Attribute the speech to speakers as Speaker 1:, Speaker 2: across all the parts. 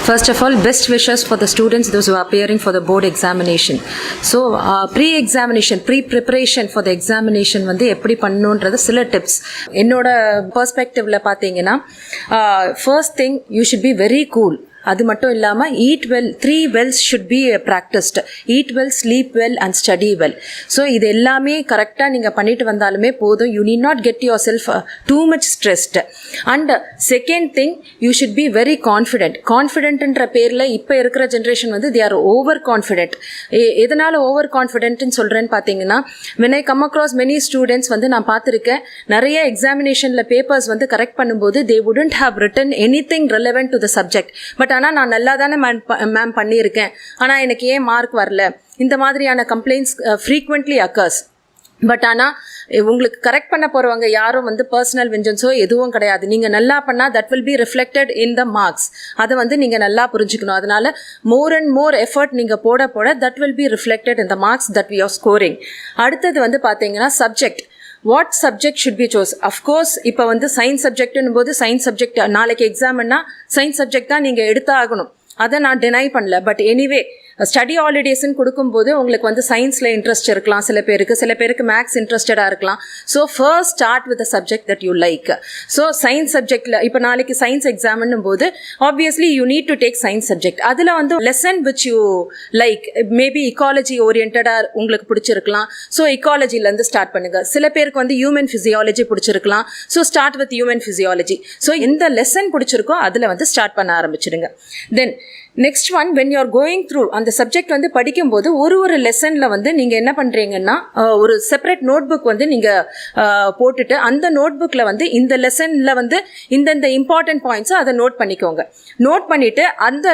Speaker 1: First of all, best wishes for the students, those who are appearing for the board examination. So, pre-examination, pre-preparation for the examination வந்து எப்படி பண்ணணுன்றது சில tips. என்னோட பெர்ஸ்பெக்டிவ்ல பார்த்தீங்கன்னா, first thing, you should be very cool. அது மட்டும் இல்லாமல் eat well, 3 wells should be practiced. Eat well, sleep well and study well. So இது எல்லாமே கரெக்டாக நீங்கள் பண்ணிட்டு வந்தாலுமே போதும். You need not get yourself too much stressed. And second thing, you should be very confident. கான்ஃபிடென்ட்ன்ற பேரில் இப்போ இருக்கிற ஜென்ரேஷன் வந்து they are over confident. எதனால் ஓவர் கான்ஃபிடென்ட்னு சொல்கிறேன்னு பார்த்தீங்கன்னா, when I come across many students வந்து நான் பார்த்துருக்கேன், நிறைய எக்ஸாமினேஷனில் பேப்பர்ஸ் வந்து கரெக்ட் பண்ணும்போது they wouldn't have written anything relevant to the subject. But ஆனால் நான் நல்லா தானே மேம் பண்ணியிருக்கேன், ஆனால் எனக்கு ஏன் மார்க் வரல, இந்த மாதிரியான கம்ப்ளைண்ட்ஸ் ஃப்ரீக்வெண்ட்லி அக்கர்ஸ். பட் ஆனால் உங்களுக்கு கரெக்ட் பண்ண போகிறவங்க யாரும் வந்து பர்சனல் வெஞ்சன்ஸோ எதுவும் கிடையாது. நீங்கள் நல்லா பண்ணால் that will be reflected in the marks. அதை வந்து நீங்கள் நல்லா புரிஞ்சுக்கணும். அதனால் மோர் அண்ட் மோர் எஃபர்ட் நீங்கள் போட that will be reflected in the marks that we are scoring. அடுத்தது வந்து பார்த்தீங்கன்னா subject. What subject should be chosen? Of course இப்போ வந்து சயின்ஸ் சப்ஜெக்ட்னும் போது சயின்ஸ் சப்ஜெக்ட் நாளைக்கு எக்ஸாம்னா சயின்ஸ் சப்ஜெக்ட் தான் நீங்கள் எடுத்தாகணும். அதை நான் டினை பண்ணல. பட் எனிவே ஸ்டடி ஹாலிடேஸ்ன்னு கொடுக்கும்போது உங்களுக்கு வந்து சயின்ஸில் இன்ட்ரெஸ்ட் இருக்கலாம், சில பேருக்கு மேக்ஸ் இன்ட்ரெஸ்டடாக இருக்கலாம். So first start with the subject that you like. So science சப்ஜெக்டில் இப்போ நாளைக்கு சயின்ஸ் எக்ஸாம்னும் போது obviously you need to take science subject. அதில் வந்து lesson which you like, maybe ecology ஓரியன்டாக உங்களுக்கு பிடிச்சிருக்கலாம். ஸோ இக்காலஜிலேருந்து ஸ்டார்ட் பண்ணுங்கள். சில பேருக்கு வந்து ஹியூமன் ஃபிசியாலஜி பிடிச்சிருக்கலாம். So start with human physiology. So எந்த லெசன் பிடிச்சிருக்கோ அதில் வந்து ஸ்டார்ட் பண்ண ஆரம்பிச்சிடுங்க. Then next one, when you are going through அந்த சப்ஜெக்ட் வந்து படிக்கும்போது ஒரு லெசனில் வந்து நீங்கள் என்ன பண்ணுறீங்கன்னா, ஒரு செப்பரேட் நோட் புக் வந்து நீங்கள் போட்டுட்டு அந்த நோட் புக்கில் வந்து இந்த லெசனில் வந்து இந்தந்த இம்பார்ட்டன்ட் பாயிண்ட்ஸை அதை நோட் பண்ணிக்கோங்க. நோட் பண்ணிவிட்டு அந்த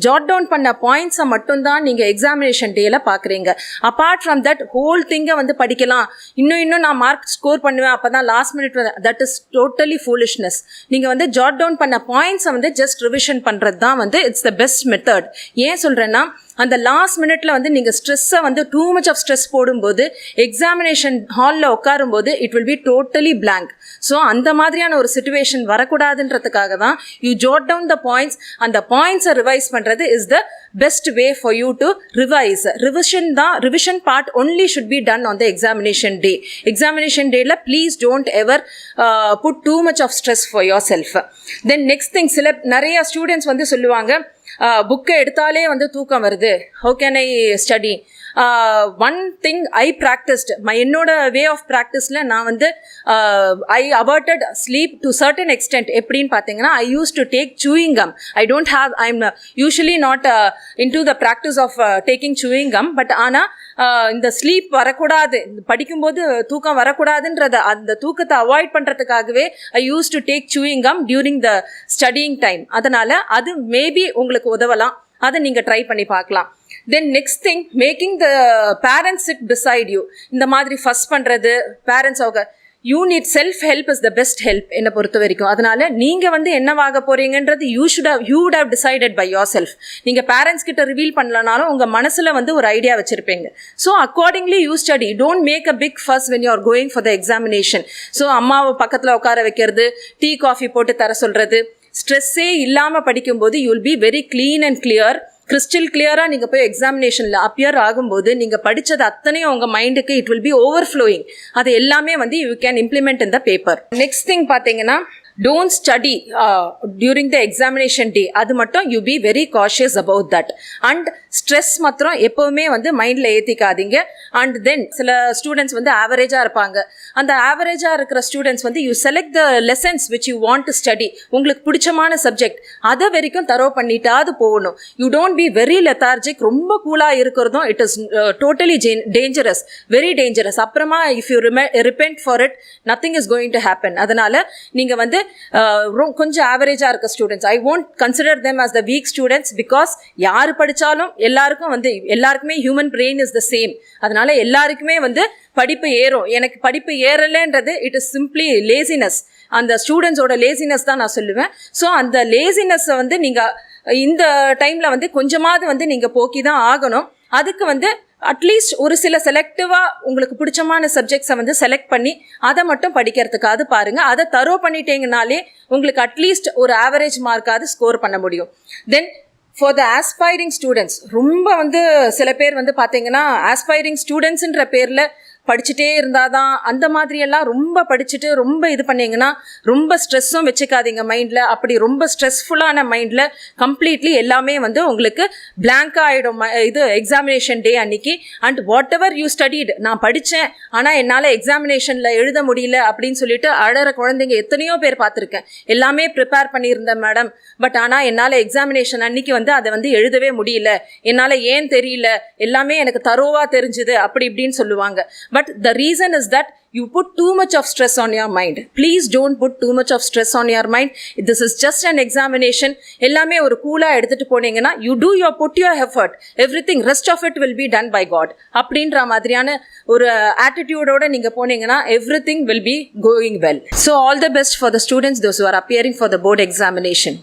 Speaker 1: ஜாட் டவுன் பண்ண பாயிண்ட்ஸை மட்டும்தான் நீங்கள் எக்ஸாமினேஷன் டேயில் பார்க்குறீங்க. அப்பார்ட் ஃப்ரம் தட் ஹோல் திங்கை வந்து படிக்கலாம், இன்னும் நான் மார்க் ஸ்கோர் பண்ணுவேன், அப்போ தான் last minute, that is totally foolishness. நீங்கள் வந்து ஜாட் டவுன் பண்ண பாயிண்ட்ஸை வந்து ஜஸ்ட் ரிவிஷன் பண்ணுறது தான் வந்து இட்ஸ் த பெஸ்ட் மெத்தட். ஏன் சொல்கிறேன்னா, அந்த லாஸ்ட் மினிட்ல வந்து நீங்கள் ஸ்ட்ரெஸ்ஸை வந்து டூ மச் ஆஃப் ஸ்ட்ரெஸ் போடும்போது எக்ஸாமினேஷன் ஹாலில் உட்காரும்போது it will be totally blank. So அந்த மாதிரியான ஒரு சிச்சுவேஷன் வரக்கூடாதுன்றதுக்காக தான் you jot down the points. அந்த பாயிண்ட்ஸை ரிவைஸ் பண்ணுறது is the best way for you to revise. Revision part only should be done on the examination day. Examination டேல please don't ever put too much of stress for yourself. Then next thing, நிறைய students வந்து சொல்லுவாங்க, புக்கை எடுத்தாலே வந்து தூக்கம் வருது, how can I study? One thing I practised, என்னோட வே ஆஃப் ப்ராக்டிஸில் நான் வந்து I avoided sleep to certain extent. எப்படின்னு பார்த்தீங்கன்னா, I use to take chewing gum. I am usually not into the practice of taking chewing gum. But ஆனால் இந்த sleep வரக்கூடாது, படிக்கும்போது தூக்கம் வரக்கூடாதுன்றத, அந்த தூக்கத்தை அவாய்ட் பண்ணுறதுக்காகவே I use to take chewing gum during the studying time. அதனால் அது மேபி உங்களுக்கு உதவலாம், அதை நீங்கள் ட்ரை பண்ணி பார்க்கலாம். Then next thing, making the parents sit beside you. இந்த மாதிரி ஃபர்ஸ்ட் பண்ணுறது பேரண்ட்ஸ் அவங்க, you need self help is the best help என்னை பொறுத்த வரைக்கும். அதனால நீங்கள் வந்து என்னவாக போகிறீங்கன்றது you would have decided by yourself. நீங்கள் பேரண்ட்ஸ் கிட்ட ரிவீல் பண்ணலனாலும் உங்கள் மனசில் வந்து ஒரு ஐடியா வச்சுருப்பீங்க. So accordingly you study. Don't make a big fuss when you are going for the examination. ஸோ அம்மாவை பக்கத்தில் உட்கார வைக்கிறது, டீ காஃபி போட்டு தர சொல்கிறது, ஸ்ட்ரெஸ்ஸே இல்லாமல் படிக்கும்போது you will be very clean and clear, crystal கிளியராக நீங்கள் போய் எக்ஸாமினேஷனில் அப்பியர் ஆகும்போது நீங்கள் படித்தது அத்தனையும் உங்கள் மைண்டுக்கு இட் வில் பி ஓவர்ஃப்ளோயிங். அது எல்லாமே வந்து you can implement in the paper. Next thing பார்த்தீங்கன்னா, don't study during the examination day. அது மட்டும் you be very cautious about that. And stress மாத்திரம் எப்போவுமே வந்து மைண்டில் ஏற்றிக்காதீங்க. அண்ட் தென் சில ஸ்டூடெண்ட்ஸ் வந்து ஆவரேஜாக இருப்பாங்க. அந்த ஆவரேஜாக இருக்கிற ஸ்டூடெண்ட்ஸ் வந்து you select the lessons which you want to study. உங்களுக்கு பிடிச்சமான சப்ஜெக்ட் அதை வரைக்கும் தரோ பண்ணிட்டாது போகணும். You don't be very lethargic. ரொம்ப கூலாக இருக்கிறதும் it is totally dangerous, very dangerous. அப்புறமா if you repent for it, nothing is going to happen. அதனால நீங்கள் வந்து கொஞ்சம் ஆவரேஜாக இருக்க students, I won't consider them as the weak students. Because யார் படித்தாலும் எல்லாருக்குமே human brain is the same. அதனால எல்லாருக்குமே வந்து படிப்பு ஏறும். எனக்கு படிப்பு ஏறலைன்றது இட் இஸ் சிம்பிளி லேசினஸ். அந்த ஸ்டூடெண்ட்ஸோட லேசினஸ் தான் நான் சொல்லுவேன். ஸோ அந்த லேசினஸை வந்து நீங்கள் இந்த டைமில் வந்து கொஞ்சமாவது வந்து நீங்கள் போக்கி தான் ஆகணும். அதுக்கு வந்து அட்லீஸ்ட் ஒரு சில செலக்டிவாக உங்களுக்கு பிடிச்சமான சப்ஜெக்ட்ஸை வந்து செலக்ட் பண்ணி அதை மட்டும் படிக்கிறதுக்காவது பாருங்கள். அதை தரோ பண்ணிட்டீங்கனாலே உங்களுக்கு அட்லீஸ்ட் ஒரு ஆவரேஜ் மார்க்காவது ஸ்கோர் பண்ண முடியும். தென் ஃபார் த ஆஸ்பைரிங் ஸ்டூடெண்ட்ஸ் ரொம்ப வந்து சில பேர் வந்து பார்த்தீங்கன்னா ஆஸ்பைரிங் ஸ்டூடெண்ட்ஸ்ன்ற பேரில் படிச்சுட்டே இருந்தாதான் அந்த மாதிரியெல்லாம் ரொம்ப படிச்சுட்டு ரொம்ப இது பண்ணீங்கன்னா ரொம்ப ஸ்ட்ரெஸ்ஸும் வச்சுக்காதீங்க மைண்டில். அப்படி ரொம்ப ஸ்ட்ரெஸ்ஃபுல்லான மைண்டில் கம்ப்ளீட்லி எல்லாமே வந்து உங்களுக்கு பிளாங்காக ஆகிடும் இது எக்ஸாமினேஷன் டே அன்னைக்கு. And what ever you studied, நான் படித்தேன் ஆனால் என்னால் எக்ஸாமினேஷனில் எழுத முடியல அப்படின்னு சொல்லிட்டு அழற குழந்தைங்க எத்தனையோ பேர் பார்த்துருக்கேன். எல்லாமே ப்ரிப்பேர் பண்ணியிருந்தேன் மேடம், பட் ஆனால் என்னால் எக்ஸாமினேஷன் அன்னைக்கு வந்து அதை வந்து எழுதவே முடியல, என்னால் ஏன் தெரியல, எல்லாமே எனக்கு தரோவாக தெரிஞ்சுது அப்படி இப்படின்னு சொல்லுவாங்க. But the reason is that you put too much of stress on your mind. Please don't put too much of stress on your mind. This is just an examination. எல்லாமே ஒரு கூலா எடுத்துட்டு போனீங்கன்னா you do your put your effort, everything rest of it will be done by God அப்படின்ற மாதிரியான ஒரு attitude-ஓட நீங்க போனீங்கன்னா everything will be going well. So all the best for the students those who are appearing for the board examination.